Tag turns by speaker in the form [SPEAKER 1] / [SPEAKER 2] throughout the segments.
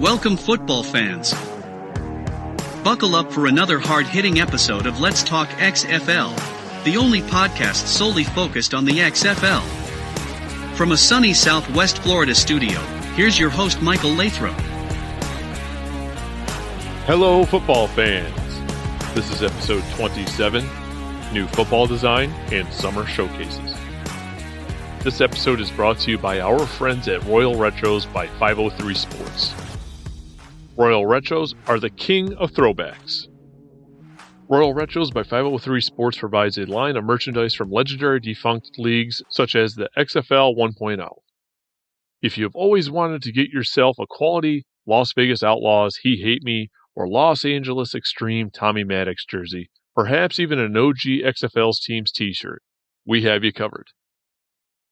[SPEAKER 1] Welcome, football fans. Buckle up for another hard-hitting episode of Let's Talk XFL, the only podcast solely focused on the XFL. From a sunny Southwest Florida studio, here's your host, Michael Lathrop.
[SPEAKER 2] Hello, football fans. This is episode 27, New Football Design and Summer Showcases. This episode is brought to you by our friends at Royal Retros by 503 Sports. Royal Retros are the king of throwbacks. Royal Retros by 503 Sports provides a line of merchandise from legendary defunct leagues such as the XFL 1.0. If you have always wanted to get yourself a quality Las Vegas Outlaws He Hate Me or Los Angeles Extreme Tommy Maddox jersey, perhaps even an OG XFL's team's t-shirt, we have you covered.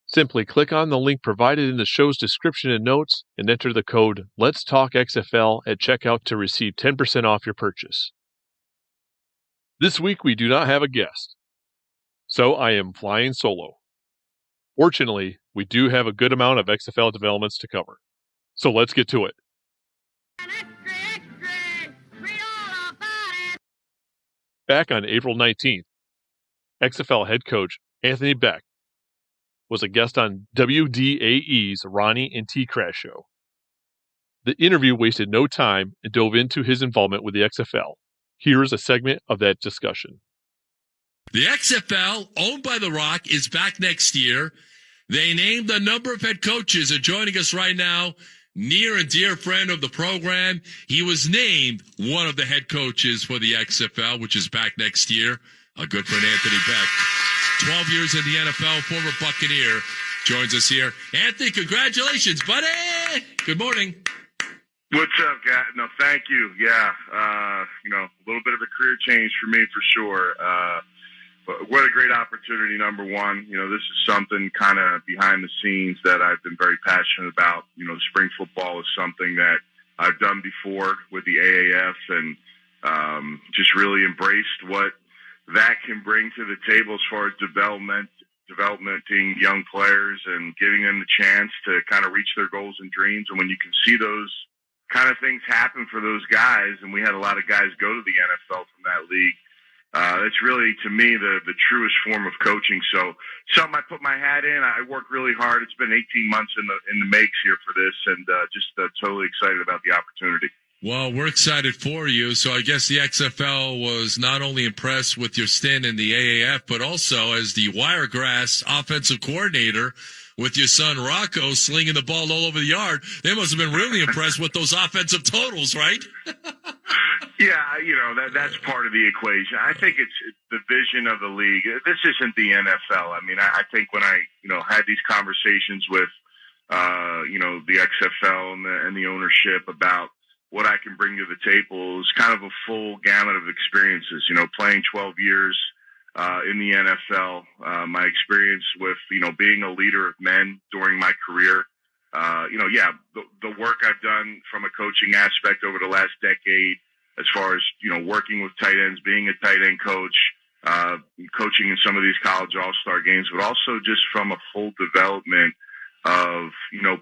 [SPEAKER 2] Simply click on the link provided in the show's description and notes and enter the code LETSTALKXFL at checkout to receive 10% off your purchase. This week we do not have a guest, so I am flying solo. Fortunately, we do have a good amount of XFL developments to cover, so let's get to it. Back on April 19th, XFL head coach Anthony Beck was a guest on WDAE's Ronnie and T-Crash show. The interview wasted no time and dove into his involvement with the XFL. Here is a segment of that discussion.
[SPEAKER 3] The XFL, owned by The Rock, is back next year. They named a number of head coaches, and joining us right now, near and dear friend of the program. He was named one of the head coaches for the XFL, which is back next year. A good friend, Anthony Beck. 12 years in the NFL, former Buccaneer, joins us here. Anthony, congratulations, buddy! Good morning.
[SPEAKER 4] What's up, guys? No, thank you. Yeah, a little bit of a career change for me for sure. But what a great opportunity, number one. This is something kind of behind the scenes that I've been very passionate about. Spring football is something that I've done before with the AAF and just really embraced what that can bring to the table as far as developmenting young players and giving them the chance to kind of reach their goals and dreams. And when you can see those kind of things happen for those guys, and we had a lot of guys go to the NFL from that league, it's really, to me, the truest form of coaching. So something I put my hat in. I worked really hard. It's been 18 months in the makes here for this, and just totally excited about the opportunity.
[SPEAKER 3] Well, we're excited for you. So I guess the XFL was not only impressed with your stint in the AAF, but also as the Wiregrass offensive coordinator with your son Rocco slinging the ball all over the yard. They must have been really impressed with those offensive totals, right?
[SPEAKER 4] Yeah, that's part of the equation. I think it's the vision of the league. This isn't the NFL. I mean, I think when I, had these conversations with, the XFL and the ownership about what I can bring to the table, is kind of a full gamut of experiences. Playing 12 years in the NFL, my experience with, being a leader of men during my career, the work I've done from a coaching aspect over the last decade, as far as, working with tight ends, being a tight end coach, coaching in some of these college all-star games, but also just from a full development of,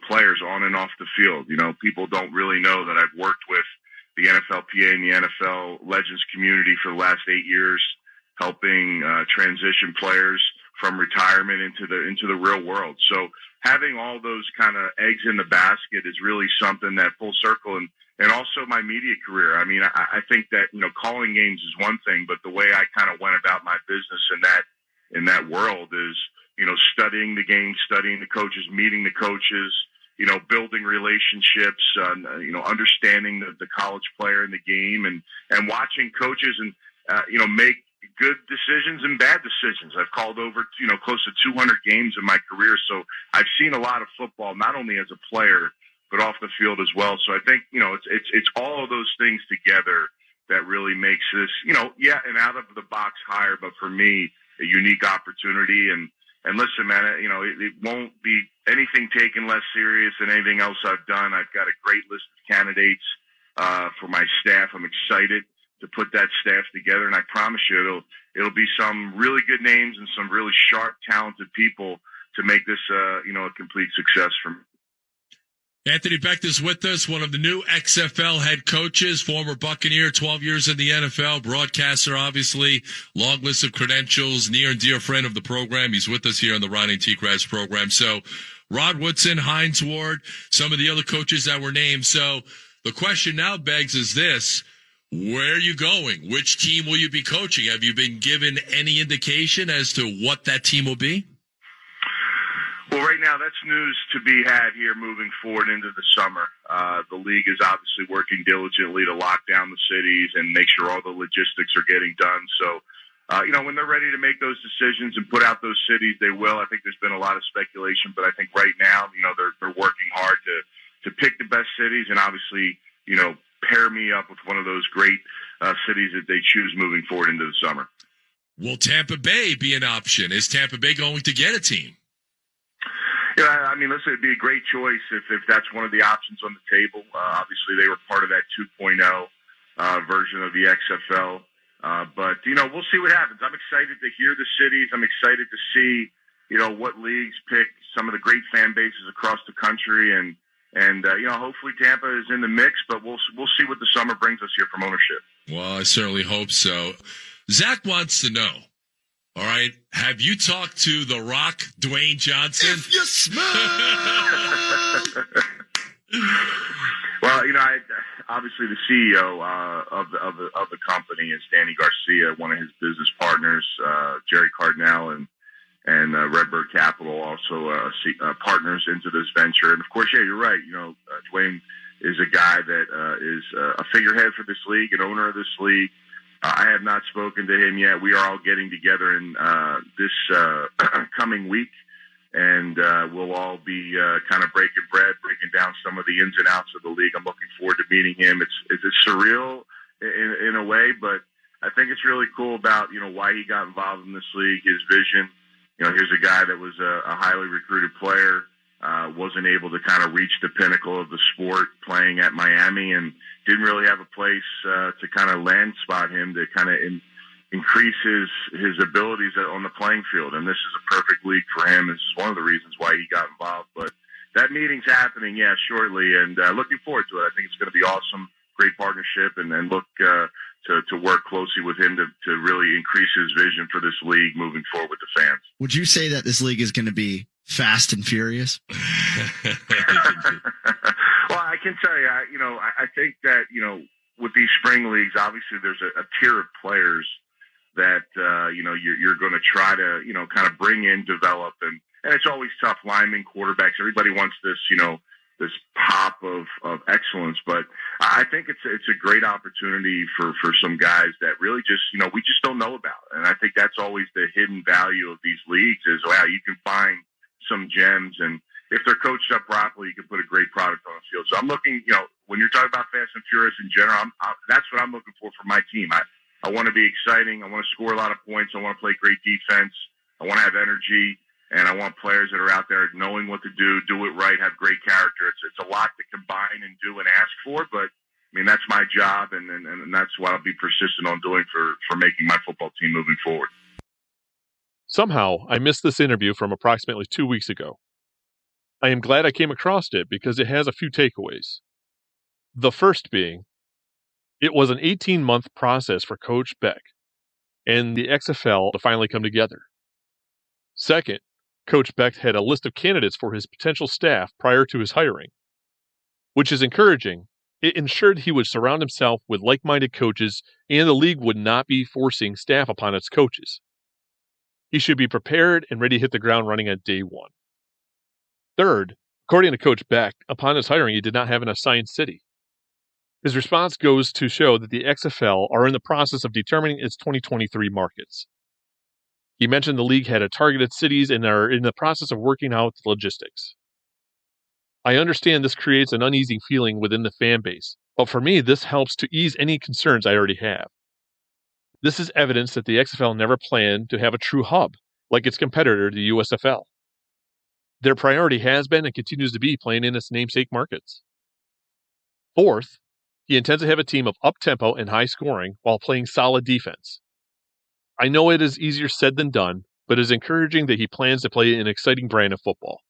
[SPEAKER 4] players on and off the field. People don't really know that I've worked with the NFLPA and the NFL Legends community for the last 8 years, helping transition players from retirement into the real world. So having all those kind of eggs in the basket is really something that full circle, and also my media career. I mean, I think that, calling games is one thing, but the way I kind of went about my business in that world is, studying the game, studying the coaches, meeting the coaches, building relationships, understanding the college player in the game, and watching coaches and, make good decisions and bad decisions. I've called over, close to 200 games in my career. So I've seen a lot of football, not only as a player, but off the field as well. So I think, it's all of those things together that really makes this, an out of the box hire, but for me, a unique opportunity. And listen, man, it won't be anything taken less serious than anything else I've done. I've got a great list of candidates for my staff. I'm excited to put that staff together, and I promise you it'll be some really good names and some really sharp, talented people to make this a complete success for me.
[SPEAKER 3] Anthony Becht is with us, one of the new XFL head coaches, former Buccaneer, 12 years in the NFL, broadcaster, obviously, long list of credentials, near and dear friend of the program. He's with us here on the Ronnie T. Kress program. So, Rod Woodson, Hines Ward, some of the other coaches that were named. So, the question now begs is this: where are you going? Which team will you be coaching? Have you been given any indication as to what that team will be?
[SPEAKER 4] Well, right now, that's news to be had here moving forward into the summer. The league is obviously working diligently to lock down the cities and make sure all the logistics are getting done. So, when they're ready to make those decisions and put out those cities, they will. I think there's been a lot of speculation, but I think right now, they're working hard to pick the best cities and obviously, pair me up with one of those great cities that they choose moving forward into the summer.
[SPEAKER 3] Will Tampa Bay be an option? Is Tampa Bay going to get a team?
[SPEAKER 4] Yeah, listen, it'd be a great choice if that's one of the options on the table. Obviously, they were part of that 2.0 version of the XFL. But we'll see what happens. I'm excited to hear the cities. I'm excited to see, what leagues pick some of the great fan bases across the country. And hopefully Tampa is in the mix, but we'll see what the summer brings us here from ownership.
[SPEAKER 3] Well, I certainly hope so. Zach wants to know. All right. Have you talked to The Rock, Dwayne Johnson?
[SPEAKER 5] If you smell.
[SPEAKER 4] Well, obviously the CEO of the company is Danny Garcia, one of his business partners, Jerry Cardinal and Redbird Capital, also partners into this venture. And of course, yeah, you're right. Dwayne is a guy that is a figurehead for this league, an owner of this league. I have not spoken to him yet. We are all getting together in this coming week, and we'll all be kind of breaking bread, breaking down some of the ins and outs of the league. I'm looking forward to meeting him. It's surreal in a way, but I think it's really cool about why he got involved in this league, his vision. Here's a guy that was a highly recruited player, wasn't able to kind of reach the pinnacle of the sport playing at Miami, and didn't really have a place to kind of land spot him to kind of increase his abilities on the playing field. And this is a perfect league for him. This is one of the reasons why he got involved. But that meeting's happening, shortly, and looking forward to it. I think it's going to be awesome, great partnership, and look to work closely with him to really increase his vision for this league moving forward with the fans.
[SPEAKER 5] Would you say that this league is going to be fast and furious?
[SPEAKER 4] Well, I can tell you, I think that, with these spring leagues, obviously there's a tier of players that, you're going to try to, kind of bring in, develop, and it's always tough. Linemen, quarterbacks, everybody wants this, this pop of excellence, but I think it's a great opportunity for some guys that really just, we just don't know about. And I think that's always the hidden value of these leagues is, wow, you can find some gems, and if they're coached up properly, you can put a great product on the field. So I'm looking, when you're talking about fast and furious in general, that's what I'm looking for my team. I want to be exciting. I want to score a lot of points. I want to play great defense. I want to have energy, and I want players that are out there knowing what to do it right, have great character. It's a lot to combine and do and ask for, but that's my job, and that's what I'll be persistent on doing for making my football team moving forward.
[SPEAKER 2] Somehow, I missed this interview from approximately 2 weeks ago. I am glad I came across it because it has a few takeaways. The first being, it was an 18-month process for Coach Beck and the XFL to finally come together. Second, Coach Beck had a list of candidates for his potential staff prior to his hiring, which is encouraging. It ensured he would surround himself with like-minded coaches and the league would not be forcing staff upon its coaches. He should be prepared and ready to hit the ground running at day one. Third, according to Coach Beck, upon his hiring, he did not have an assigned city. His response goes to show that the XFL are in the process of determining its 2023 markets. He mentioned the league had a targeted cities and are in the process of working out the logistics. I understand this creates an uneasy feeling within the fan base, but for me, this helps to ease any concerns I already have. This is evidence that the XFL never planned to have a true hub, like its competitor, the USFL. Their priority has been and continues to be playing in its namesake markets. Fourth, he intends to have a team of up-tempo and high scoring while playing solid defense. I know it is easier said than done, but it is encouraging that he plans to play an exciting brand of football.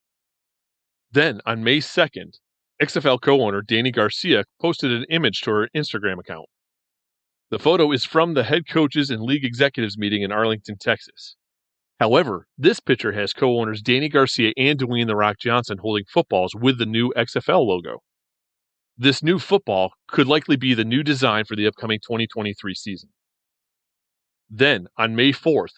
[SPEAKER 2] Then, on May 2nd, XFL co-owner Danny Garcia posted an image to her Instagram account. The photo is from the head coaches and league executives meeting in Arlington, Texas. However, this picture has co-owners Danny Garcia and Dwayne "The Rock" Johnson holding footballs with the new XFL logo. This new football could likely be the new design for the upcoming 2023 season. Then, on May 4th,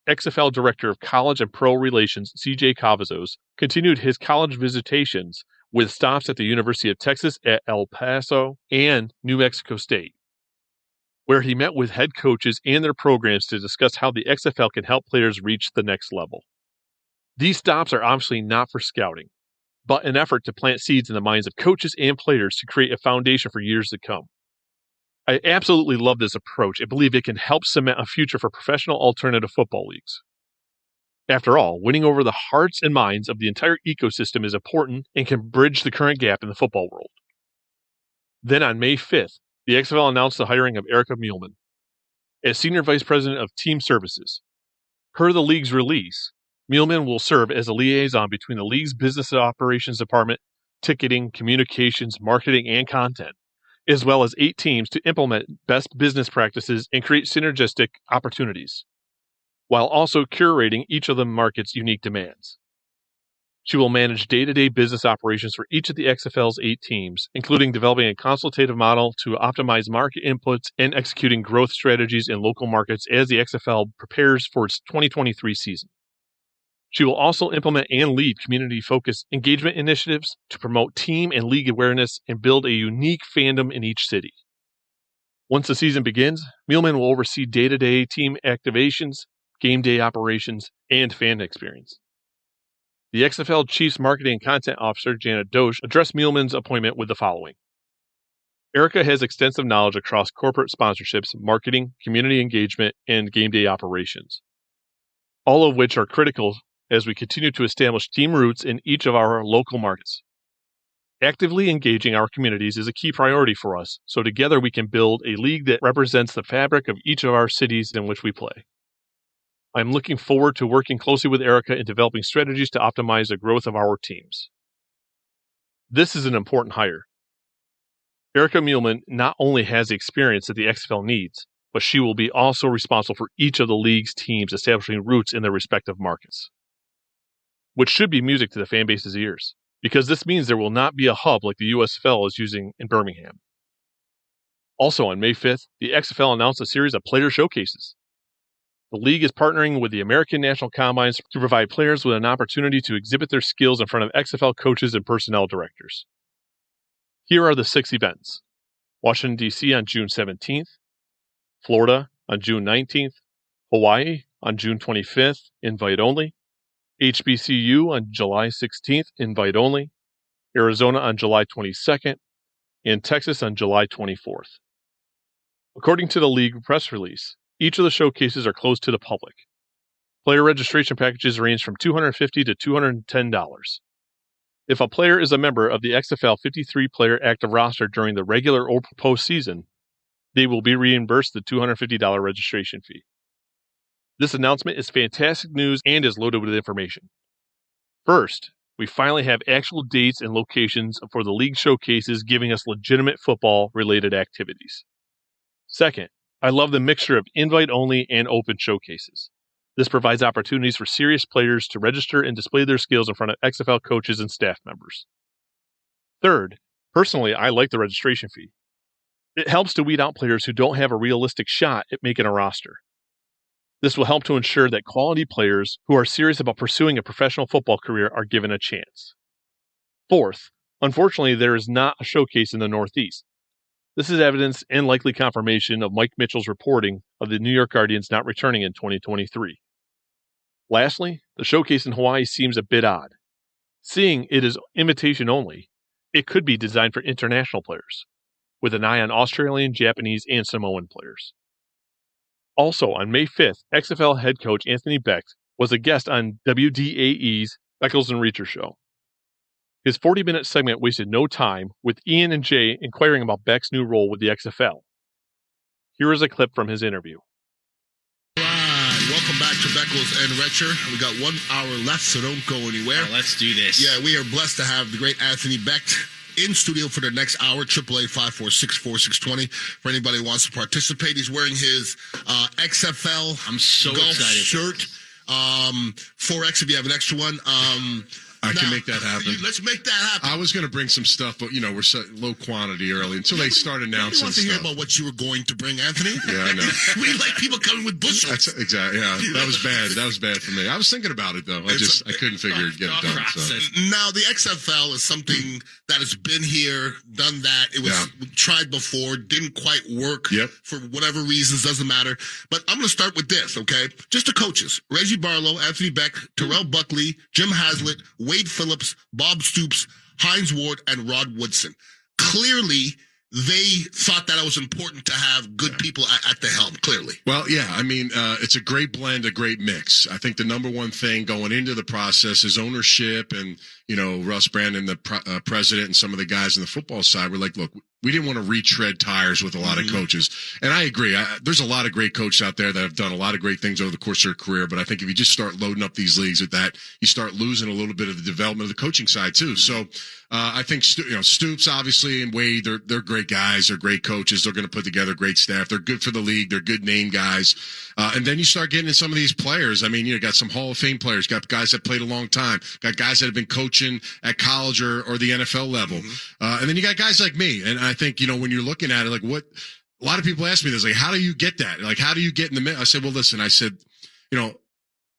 [SPEAKER 2] XFL Director of College and Pro Relations CJ Cavazos continued his college visitations with stops at the University of Texas at El Paso and New Mexico State, where he met with head coaches and their programs to discuss how the XFL can help players reach the next level. These stops are obviously not for scouting, but an effort to plant seeds in the minds of coaches and players to create a foundation for years to come. I absolutely love this approach and believe it can help cement a future for professional alternative football leagues. After all, winning over the hearts and minds of the entire ecosystem is important and can bridge the current gap in the football world. Then on May 5th, the XFL announced the hiring of Erica Muehlman as Senior Vice President of Team Services. Per the league's release, Muehlman will serve as a liaison between the league's business operations department, ticketing, communications, marketing, and content, as well as 8 teams to implement best business practices and create synergistic opportunities, while also curating each of the market's unique demands. She will manage day-to-day business operations for each of the XFL's 8 teams, including developing a consultative model to optimize market inputs and executing growth strategies in local markets as the XFL prepares for its 2023 season. She will also implement and lead community-focused engagement initiatives to promote team and league awareness and build a unique fandom in each city. Once the season begins, Muehlman will oversee day-to-day team activations, game day operations, and fan experience. The XFL Chief's Marketing and Content Officer, Janet Dosch, addressed Muehlman's appointment with the following. Erica has extensive knowledge across corporate sponsorships, marketing, community engagement, and game day operations, all of which are critical as we continue to establish team roots in each of our local markets. Actively engaging our communities is a key priority for us, so together we can build a league that represents the fabric of each of our cities in which we play. I'm looking forward to working closely with Erica in developing strategies to optimize the growth of our teams. This is an important hire. Erica Muehlman not only has the experience that the XFL needs, but she will be also responsible for each of the league's teams establishing roots in their respective markets, which should be music to the fan base's ears, because this means there will not be a hub like the USFL is using in Birmingham. Also on May 5th, the XFL announced a series of player showcases. The league is partnering with the American National Combines to provide players with an opportunity to exhibit their skills in front of XFL coaches and personnel directors. Here are the 6 events. Washington, D.C. on June 17th, Florida on June 19th, Hawaii on June 25th, invite only, HBCU on July 16th, invite only, Arizona on July 22nd, and Texas on July 24th. According to the league press release, each of the showcases are closed to the public. Player registration packages range from $250 to $210. If a player is a member of the XFL 53-player active roster during the regular or postseason, they will be reimbursed the $250 registration fee. This announcement is fantastic news and is loaded with information. First, we finally have actual dates and locations for the league showcases, giving us legitimate football-related activities. Second, I love the mixture of invite-only and open showcases. This provides opportunities for serious players to register and display their skills in front of XFL coaches and staff members. Third, personally, I like the registration fee. It helps to weed out players who don't have a realistic shot at making a roster. This will help to ensure that quality players who are serious about pursuing a professional football career are given a chance. Fourth, unfortunately, there is not a showcase in the Northeast. This is evidence and likely confirmation of Mike Mitchell's reporting of the New York Guardians not returning in 2023. Lastly, the showcase in Hawaii seems a bit odd. Seeing it is invitation only, it could be designed for international players, with an eye on Australian, Japanese, and Samoan players. Also, on May 5th, XFL head coach Anthony Beck was a guest on WDAE's Beckles and Reacher show. His 40-minute segment wasted no time, with Ian and Jay inquiring about Beck's new role with the XFL. Here is a clip from his interview.
[SPEAKER 6] All right, welcome back to Beckles and Reacher. We got 1 hour left, so don't go anywhere.
[SPEAKER 5] Let's do this.
[SPEAKER 6] Yeah, we are blessed to have the great Anthony Beck in studio for the next hour. 888-546-4620 for anybody who wants to participate. He's wearing his XFL
[SPEAKER 5] I'm so
[SPEAKER 6] golf
[SPEAKER 5] excited.
[SPEAKER 6] shirt. 4X if you have an extra one.
[SPEAKER 7] I can make that happen.
[SPEAKER 6] Let's make that happen.
[SPEAKER 7] I was going to bring some stuff, but, we're so low quantity early until they start announcing
[SPEAKER 6] I want to hear
[SPEAKER 7] stuff.
[SPEAKER 6] about what you were going to bring, Anthony.
[SPEAKER 7] Yeah, I know.
[SPEAKER 6] We like people coming with bushels.
[SPEAKER 7] That's exactly. Yeah, that was bad. That was bad for me. I was thinking about it though. I couldn't figure it get it done. So.
[SPEAKER 6] Now the XFL is something that has been here, done that. It was tried before, didn't quite work for whatever reasons, doesn't matter. But I'm going to start with this, okay? Just the coaches: Reggie Barlow, Anthony Beck, Terrell Buckley, Jim Haslett, Wade Phillips, Bob Stoops, Hines Ward, and Rod Woodson. Clearly, they thought that it was important to have good people at the helm, clearly.
[SPEAKER 7] Well, yeah, I mean, it's a great blend, a great mix. I think the number one thing going into the process is ownership and, Russ Brandon, the president, and some of the guys on the football side were like, look, we didn't want to retread tires with a lot of coaches. And I agree. There's a lot of great coaches out there that have done a lot of great things over the course of their career. But I think if you just start loading up these leagues with that, you start losing a little bit of the development of the coaching side too. So I think, Stoops, obviously, and Wade, they're great guys. They're great coaches. They're going to put together great staff. They're good for the league. They're good name guys. And then you start getting in some of these players. I mean, got some Hall of Fame players, got guys that played a long time, got guys that have been coaching at college or the NFL level. And then you got guys like me. And I think, when you're looking at it, like a lot of people ask me this, like, how do you get that? Like, how do you get in the middle? I said, well, listen,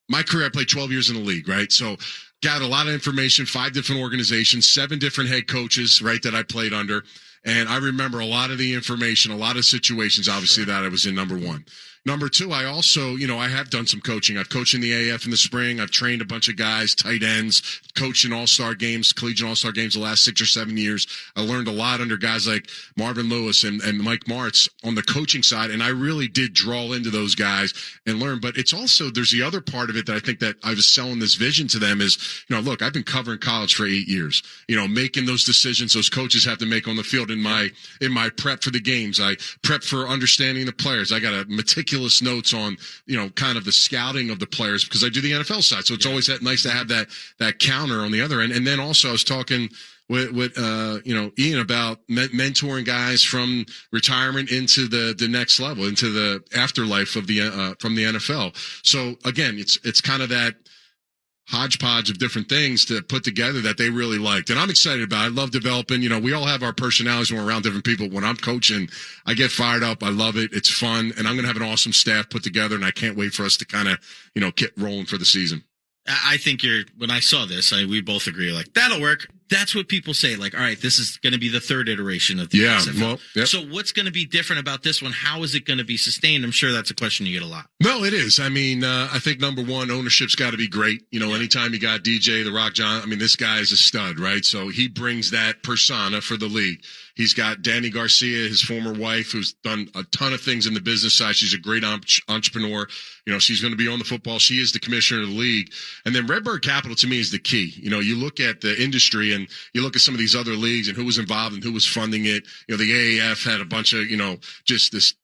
[SPEAKER 7] my career, I played 12 years in the league, right? So got a lot of information, 5 different organizations, 7 different head coaches, right, that I played under. And I remember a lot of the information, a lot of situations, obviously, that I was in, number one. Number two, I also, I have done some coaching. I've coached in the AF in the spring. I've trained a bunch of guys, tight ends, coached in all-star games, collegiate all-star games the last 6 or 7 years. I learned a lot under guys like Marvin Lewis and Mike Martz on the coaching side, and I really did draw into those guys and learn. But it's also, there's the other part of it that I think that I was selling this vision to them is, look, I've been covering college for 8 years, making those decisions those coaches have to make on the field in my prep for the games. I prep for understanding the players. I got a meticulous notes on, kind of the scouting of the players because I do the NFL side. So it's always nice to have that counter on the other end. And then also I was talking with Ian about mentoring guys from retirement into the next level, into the afterlife of from the NFL. So again, it's kind of that hodgepodge of different things to put together that they really liked. And I'm excited about it. I love developing. We all have our personalities when we're around different people. When I'm coaching, I get fired up. I love it. It's fun. And I'm going to have an awesome staff put together. And I can't wait for us to kind of, get rolling for the season.
[SPEAKER 5] I think when I saw this, we both agree, like, that'll work. That's what people say. Like, all right, this is going to be the third iteration of the XFL.
[SPEAKER 7] Well, yep.
[SPEAKER 5] So what's going to be different about this one? How is it going to be sustained? I'm sure that's a question you get a lot.
[SPEAKER 7] No, it is. I mean, I think number one, ownership's got to be great. Anytime you got DJ, The Rock John, this guy is a stud, right? So he brings that persona for the league. He's got Danny Garcia, his former wife, who's done a ton of things in the business side. She's a great entrepreneur. She's going to be on the football. She is the commissioner of the league. And then Redbird Capital, to me, is the key. You look at the industry and you look at some of these other leagues and who was involved and who was funding it. The AAF had a bunch of, just this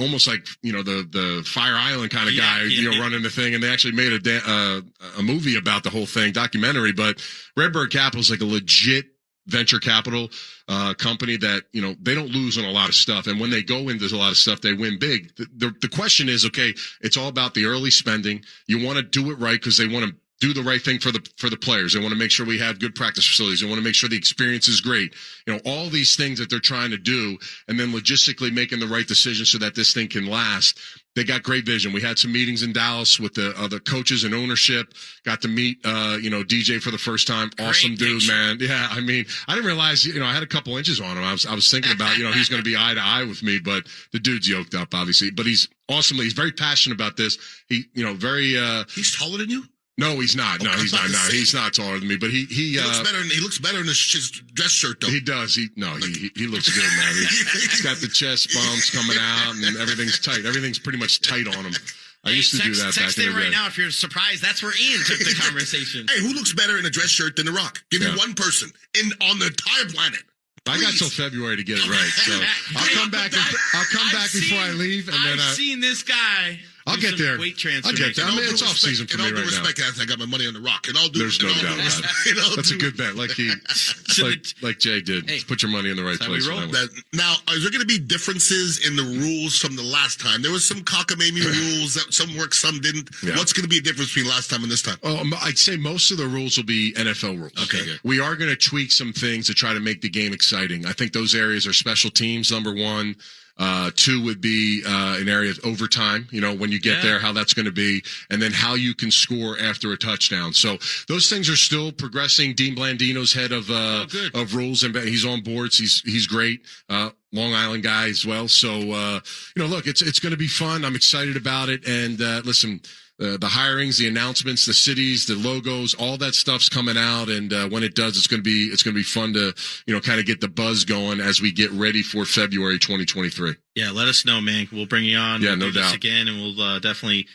[SPEAKER 7] almost like, the Fire Island kind of guy, running the thing. And they actually made a movie about the whole thing, documentary. But Redbird Capital is like a legit venture capital company that, they don't lose on a lot of stuff. And when they go into a lot of stuff, they win big. The question is, okay, it's all about the early spending. You want to do it right because they want to do the right thing for the players. They want to make sure we have good practice facilities. They want to make sure the experience is great. All these things that they're trying to do, and then logistically making the right decision so that this thing can last. They got great vision. We had some meetings in Dallas with the other coaches and ownership. Got to meet, DJ for the first time. Awesome dude, man. Yeah, I didn't realize, I had a couple inches on him. I was thinking about, he's going to be eye to eye with me, but the dude's yoked up, obviously. But he's very passionate about this. He, very.
[SPEAKER 6] He's taller than you?
[SPEAKER 7] No, he's not. No, he's not. No, he's not taller than me. But he
[SPEAKER 6] looks better in his dress shirt, though.
[SPEAKER 7] He does. He looks good, man. He's got the chest bumps coming out, and everything's tight. Everything's pretty much tight on him. I used to do that back in the day.
[SPEAKER 5] Right now, if you're surprised, that's where Ian took the conversation.
[SPEAKER 6] Hey, who looks better in a dress shirt than The Rock? Give me one person on the entire planet.
[SPEAKER 7] I got till February to get it right, so I'll come back before I leave, and then
[SPEAKER 5] I've seen this guy.
[SPEAKER 7] I'll get there.
[SPEAKER 5] Weight
[SPEAKER 7] I'll get there. I mean, it's off season for me right now.
[SPEAKER 6] In all due respect, Anthony, I got my money on the Rock.
[SPEAKER 7] There's no doubt about it. That's a good bet. Like Jay did.
[SPEAKER 5] Hey,
[SPEAKER 7] put your money in the right place.
[SPEAKER 6] Now, is there going to be differences in the rules from the last time? There was some cockamamie rules that some worked, some didn't. Yeah. What's going to be a difference between last time and this time?
[SPEAKER 7] Oh, I'd say most of the rules will be NFL rules.
[SPEAKER 5] Okay, good.
[SPEAKER 7] We are going to tweak some things to try to make the game exciting. I think those areas are special teams, number one. 2 would be an area of overtime, when you get there, how that's going to be, and then how you can score after a touchdown. So those things are still progressing. Dean Blandino's head of rules, and he's on boards. He's great. Long Island guy as well. So, look, it's going to be fun. I'm excited about it. And listen, the hirings, the announcements, the cities, the logos, all that stuff's coming out. And when it does, it's going to be fun to, kind of get the buzz going as we get ready for February 2023.
[SPEAKER 5] Yeah, let us know, man. We'll bring you on.
[SPEAKER 7] Yeah,
[SPEAKER 5] we'll
[SPEAKER 7] no
[SPEAKER 5] do
[SPEAKER 7] doubt.
[SPEAKER 5] This again, and we'll definitely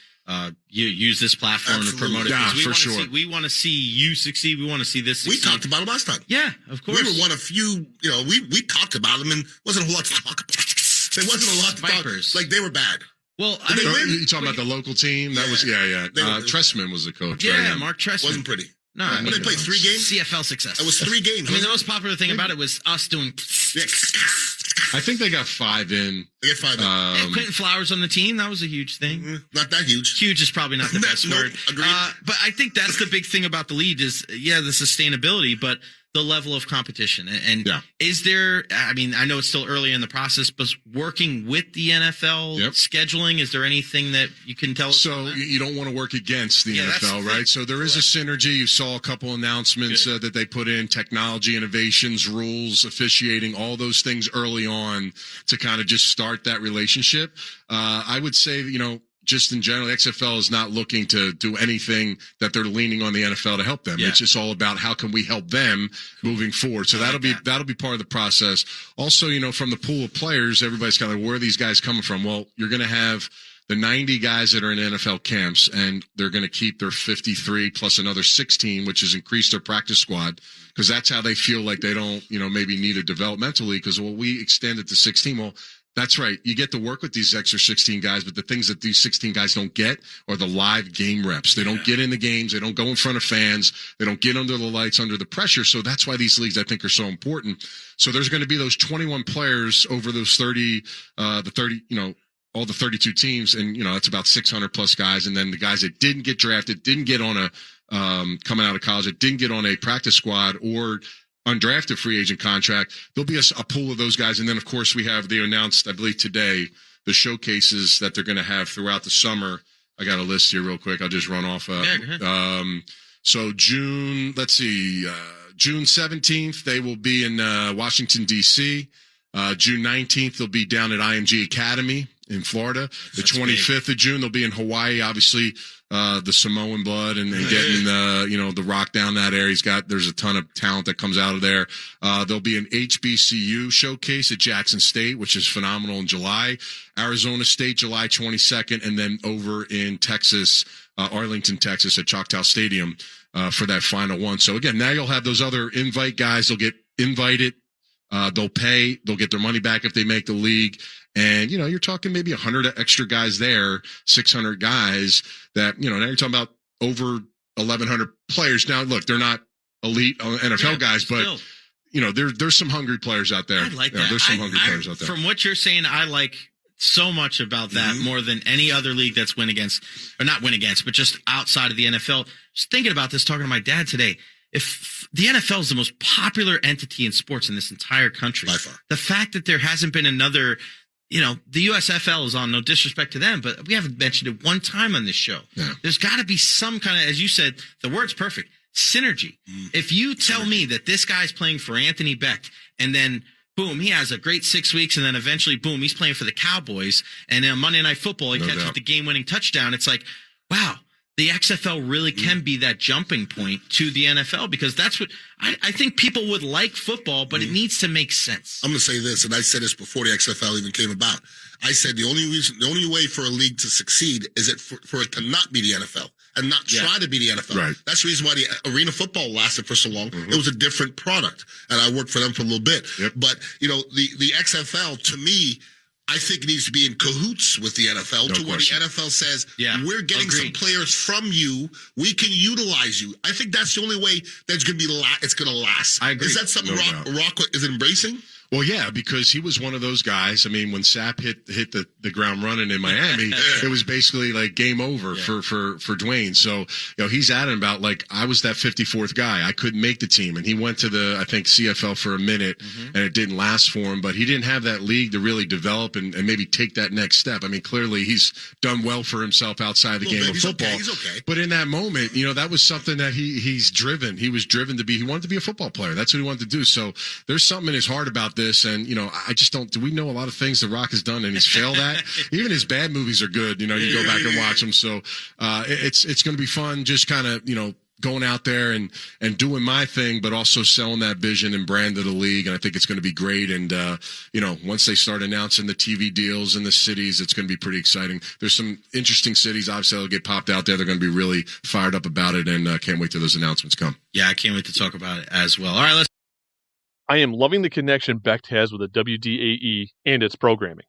[SPEAKER 5] use this platform to promote it.
[SPEAKER 7] Yeah, for sure.
[SPEAKER 5] We want to see you succeed. We want to see this succeed.
[SPEAKER 6] We talked about it last time.
[SPEAKER 5] Yeah, of course.
[SPEAKER 6] We were one of few, we talked about them, and wasn't a whole lot to talk about. There wasn't a lot to
[SPEAKER 5] Vipers.
[SPEAKER 6] talk. Like, they were bad.
[SPEAKER 5] Well,
[SPEAKER 7] you talking about the local team? That was Tressman was the coach.
[SPEAKER 5] Yeah,
[SPEAKER 7] right?
[SPEAKER 5] Mark Tressman
[SPEAKER 6] Wasn't pretty.
[SPEAKER 5] No,
[SPEAKER 6] they played 3 games.
[SPEAKER 5] CFL success.
[SPEAKER 6] It was 3 games.
[SPEAKER 5] I mean, the most popular thing about it was us doing.
[SPEAKER 7] I think they got 5 in.
[SPEAKER 6] They got 5 in.
[SPEAKER 5] Quentin Flowers on the team. That was a huge thing.
[SPEAKER 6] Not that huge.
[SPEAKER 5] Huge is probably not the best word.
[SPEAKER 6] Agreed.
[SPEAKER 5] But I think that's the big thing about the league is, the sustainability, but the level of competition. And is there, I mean, I know it's still early in the process, but working with the NFL scheduling, is there anything that you can tell us?
[SPEAKER 7] So you don't want to work against the NFL, right? So there is a synergy. You saw a couple announcements that they put in, technology, innovations, rules, officiating, all those things early on to kind of just start that relationship. I would say, just in general, the XFL is not looking to do anything that they're leaning on the NFL to help them. Yeah. It's just all about how can we help them moving forward. So that'll be part of the process. Also, from the pool of players, everybody's kind of like, where are these guys coming from? Well, you're going to have the 90 guys that are in NFL camps, and they're going to keep their 53 plus another 16, which has increased their practice squad, because that's how they feel like they don't, maybe need it developmentally, because, we extend it to 16. Well, that's right. You get to work with these extra 16 guys, but the things that these 16 guys don't get are the live game reps. They don't get in the games. They don't go in front of fans. They don't get under the lights, under the pressure. So that's why these leagues, I think, are so important. So there's going to be those 21 players over those 30, all the 32 teams. And, that's about 600 plus guys. And then the guys that didn't get drafted, didn't get on coming out of college, that didn't get on a practice squad or undrafted free agent contract, there'll be a pool of those guys. And then, of course, they announced, I believe today, the showcases that they're going to have throughout the summer. I got a list here real quick. I'll just run off. So June 17th, they will be in Washington, D.C. June 19th, they'll be down at IMG Academy in Florida. The 25th of June, they'll be in Hawaii, obviously. The Samoan blood and getting the Rock down that area. There's a ton of talent that comes out of there. There'll be an HBCU showcase at Jackson State, which is phenomenal, in July. Arizona State, July 22nd, and then over in Texas, Arlington, Texas at Choctaw Stadium, for that final one. So again, now you'll have those other invite guys. They'll get invited. They'll pay. They'll get their money back if they make the league. And, you're talking maybe 100 extra guys there, 600 guys that, now you're talking about over 1,100 players. Now, look, they're not elite NFL guys, but, there's some hungry players out there.
[SPEAKER 5] I like that.
[SPEAKER 7] There's some hungry players out there.
[SPEAKER 5] From what you're saying, I like so much about that more than any other league that's but just outside of the NFL. Just thinking about this, talking to my dad today. If the NFL is the most popular entity in sports in this entire country,
[SPEAKER 6] by far,
[SPEAKER 5] the fact that there hasn't been another, the USFL is on, no disrespect to them, but we haven't mentioned it one time on this show. Yeah. There's got to be some kind of, as you said, the word's perfect, synergy. If you tell me that this guy's playing for Anthony Beck and then boom, he has a great 6 weeks, and then eventually, boom, he's playing for the Cowboys, and then Monday Night Football, he catches the game-winning touchdown. It's like, wow, the XFL really can be that jumping point to the NFL, because that's what I think people would like football, but it needs to make sense.
[SPEAKER 6] I'm going to say this, and I said this before the XFL even came about. I said the only way for a league to succeed is for it to not be the NFL and not try to be the NFL.
[SPEAKER 7] Right.
[SPEAKER 6] That's the reason why the arena football lasted for so long. It was a different product, and I worked for them for a little bit. Yep. But, the XFL, to me, I think it needs to be in cahoots with the NFL where the NFL says, we're getting some players from you. We can utilize you. I think that's the only way that's going to be it's going to last.
[SPEAKER 5] I agree.
[SPEAKER 6] Is that something Rock is embracing?
[SPEAKER 7] Well, yeah, because he was one of those guys. I mean, when Sapp hit the ground running in Miami, it was basically like game over for Dwayne. So, he's adamant about, like, I was that 54th guy. I couldn't make the team. And he went to the, I think, CFL for a minute, and it didn't last for him. But he didn't have that league to really develop and maybe take that next step. I mean, clearly he's done well for himself outside the game of football.
[SPEAKER 6] He's okay.
[SPEAKER 7] But in that moment, that was something that he's driven. He was driven to be. He wanted to be a football player. That's what he wanted to do. So there's something in his heart about this, and I just don't. Do we know a lot of things The Rock has done and he's failed at? Even his bad movies are good. You go back and watch them. So it's going to be fun. Just kind of going out there and doing my thing, but also selling that vision and brand of the league. And I think it's going to be great. And once they start announcing the TV deals in the cities, it's going to be pretty exciting. There's some interesting cities. Obviously, they'll get popped out there. They're going to be really fired up about it, and can't wait till those announcements come.
[SPEAKER 5] Yeah, I can't wait to talk about it as well. All right, let's.
[SPEAKER 2] I am loving the connection Becht has with the WDAE and its programming.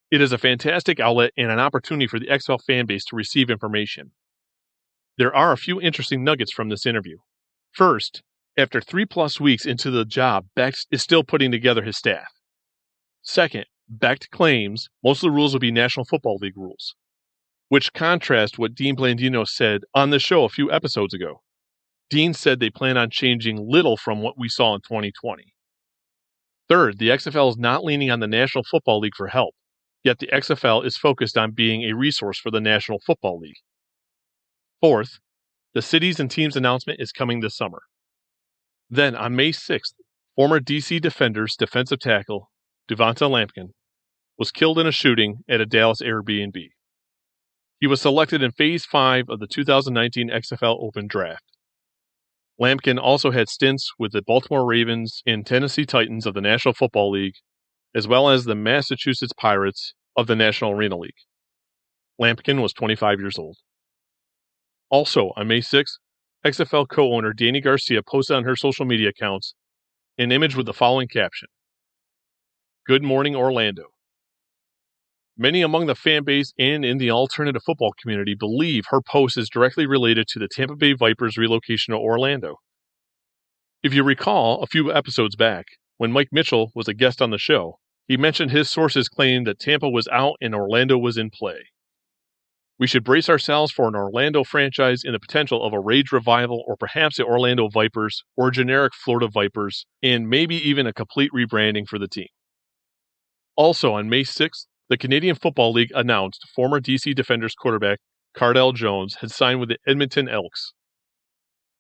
[SPEAKER 2] It is a fantastic outlet and an opportunity for the XFL fan base to receive information. There are a few interesting nuggets from this interview. First, after 3+ weeks into the job, Becht is still putting together his staff. Second, Becht claims most of the rules will be National Football League rules, which contrast what Dean Blandino said on the show a few episodes ago. Dean said they plan on changing little from what we saw in 2020. Third, the XFL is not leaning on the National Football League for help, yet the XFL is focused on being a resource for the National Football League. Fourth, the cities and teams announcement is coming this summer. Then, on May 6th, former DC Defenders defensive tackle Devonta Lampkin was killed in a shooting at a Dallas Airbnb. He was selected in Phase 5 of the 2019 XFL Open Draft. Lampkin also had stints with the Baltimore Ravens and Tennessee Titans of the National Football League, as well as the Massachusetts Pirates of the National Arena League. Lampkin was 25 years old. Also, on May 6th, XFL co-owner Danny Garcia posted on her social media accounts an image with the following caption: "Good morning, Orlando." Many among the fan base and in the alternative football community believe her post is directly related to the Tampa Bay Vipers' relocation to Orlando. If you recall, a few episodes back, when Mike Mitchell was a guest on the show, he mentioned his sources claimed that Tampa was out and Orlando was in play. We should brace ourselves for an Orlando franchise in the potential of a Rage revival, or perhaps the Orlando Vipers or generic Florida Vipers, and maybe even a complete rebranding for the team. Also on May 6th, the Canadian Football League announced former DC Defenders quarterback Cardell Jones had signed with the Edmonton Elks.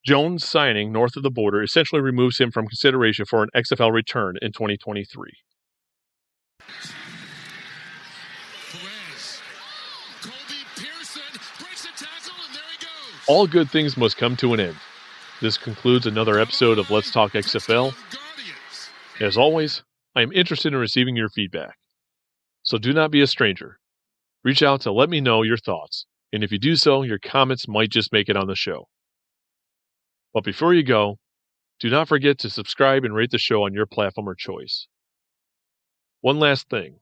[SPEAKER 2] Jones' signing north of the border essentially removes him from consideration for an XFL return in 2023. All good things must come to an end. This concludes another episode of Let's Talk XFL. As always, I am interested in receiving your feedback. So do not be a stranger. Reach out to let me know your thoughts, and if you do so, your comments might just make it on the show. But before you go, do not forget to subscribe and rate the show on your platform of choice. One last thing.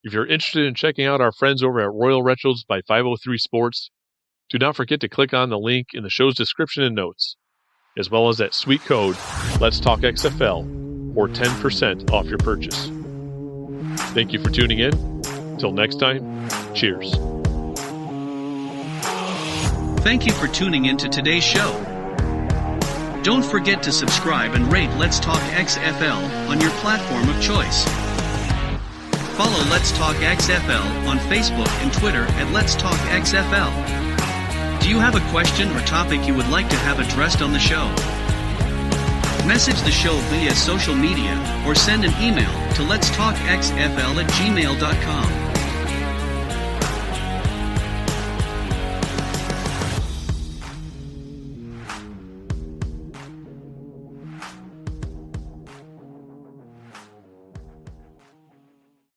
[SPEAKER 2] If you're interested in checking out our friends over at Royal Retros by 503 Sports, do not forget to click on the link in the show's description and notes, as well as that sweet code, Let's Talk XFL, for 10% off your purchase. Thank you for tuning in. Till next time, cheers.
[SPEAKER 1] Thank you for tuning in to today's show. Don't forget to subscribe and rate Let's Talk XFL on your platform of choice. Follow Let's Talk XFL on Facebook and Twitter at Let's Talk XFL. Do you have a question or topic you would like to have addressed on the show? Message the show via social media or send an email to letstalkxfl@gmail.com.